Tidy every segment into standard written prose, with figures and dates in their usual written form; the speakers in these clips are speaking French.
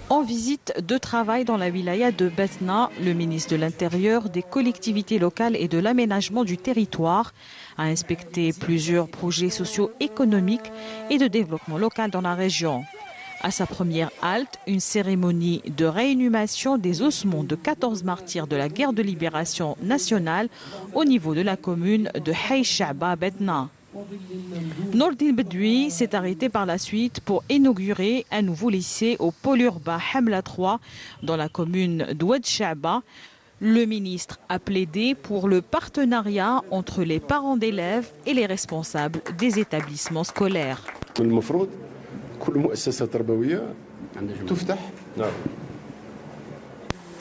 En visite de travail dans la wilaya de Batna, le ministre de l'Intérieur, des collectivités locales et de l'aménagement du territoire a inspecté plusieurs projets socio-économiques et de développement local dans la région. À sa première halte, une cérémonie de réinhumation des ossements de 14 martyrs de la guerre de libération nationale au niveau de la commune de Hay Sha'ba Batna. Nourdine Bedoui s'est arrêté par la suite pour inaugurer un nouveau lycée au pôle urbain Hamla 3 dans la commune d'Oued Sha'ba. Le ministre a plaidé pour le partenariat entre les parents d'élèves et les responsables des établissements scolaires.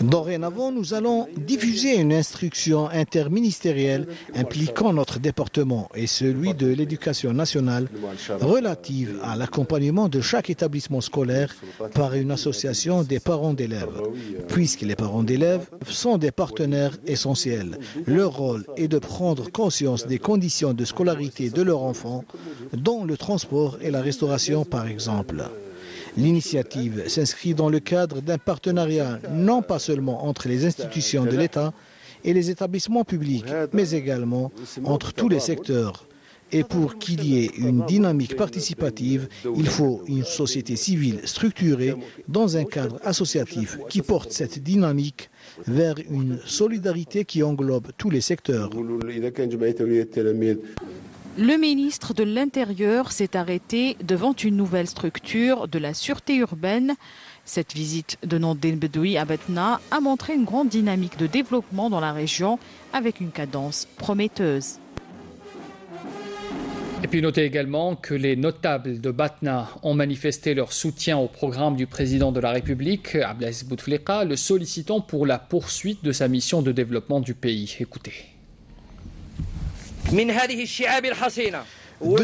Dorénavant, nous allons diffuser une instruction interministérielle impliquant notre département et celui de l'éducation nationale relative à l'accompagnement de chaque établissement scolaire par une association des parents d'élèves. Puisque les parents d'élèves sont des partenaires essentiels, leur rôle est de prendre conscience des conditions de scolarité de leurs enfants, dont le transport et la restauration par exemple. L'initiative s'inscrit dans le cadre d'un partenariat non pas seulement entre les institutions de l'État et les établissements publics, mais également entre tous les secteurs. Et pour qu'il y ait une dynamique participative, il faut une société civile structurée dans un cadre associatif qui porte cette dynamique vers une solidarité qui englobe tous les secteurs. Le ministre de l'Intérieur s'est arrêté devant une nouvelle structure de la sûreté urbaine. Cette visite de Nourdine Bedoui à Batna a montré une grande dynamique de développement dans la région avec une cadence prometteuse. Et puis notez également que les notables de Batna ont manifesté leur soutien au programme du président de la République, Abdelaziz Bouteflika, le sollicitant pour la poursuite de sa mission de développement du pays. Écoutez. De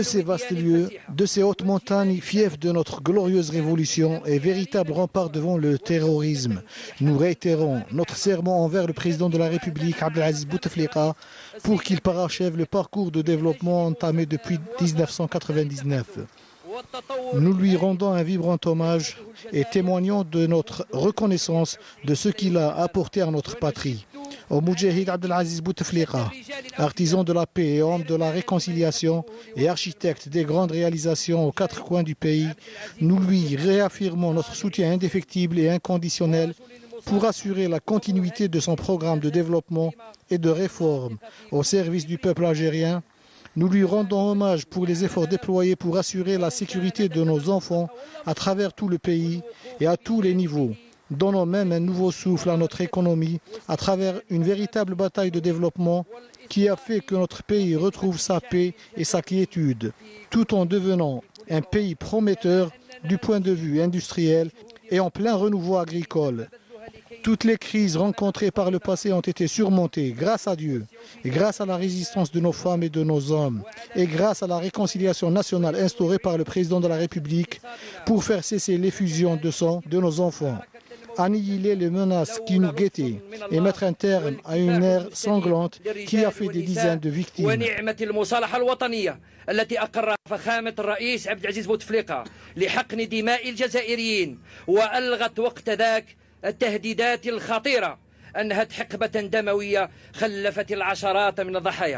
ces vastes lieux, de ces hautes montagnes, fiefs de notre glorieuse révolution et véritables remparts devant le terrorisme, nous réitérons notre serment envers le président de la République, Abdelaziz Bouteflika, pour qu'il parachève le parcours de développement entamé depuis 1999. Nous lui rendons un vibrant hommage et témoignons de notre reconnaissance de ce qu'il a apporté à notre patrie. Au Moudjahid Abdelaziz Bouteflika, artisan de la paix et homme de la réconciliation et architecte des grandes réalisations aux quatre coins du pays, nous lui réaffirmons notre soutien indéfectible et inconditionnel pour assurer la continuité de son programme de développement et de réforme au service du peuple algérien. Nous lui rendons hommage pour les efforts déployés pour assurer la sécurité de nos enfants à travers tout le pays et à tous les niveaux. Donnons même un nouveau souffle à notre économie à travers une véritable bataille de développement qui a fait que notre pays retrouve sa paix et sa quiétude, tout en devenant un pays prometteur du point de vue industriel et en plein renouveau agricole. Toutes les crises rencontrées par le passé ont été surmontées grâce à Dieu, et grâce à la résistance de nos femmes et de nos hommes, et grâce à la réconciliation nationale instaurée par le président de la République pour faire cesser l'effusion de sang de nos enfants, annihiler les menaces qui nous guettaient et mettre un terme à une ère sanglante qui a fait des dizaines de victimes. التي أقرها فخامة الرئيس عبد العزيز بوتفليقة لحقن دماء الجزائريين وألغت وقت ذاك التهديدات الخطيرة أنهت حقبة دموية خلفت العشرات من الضحايا.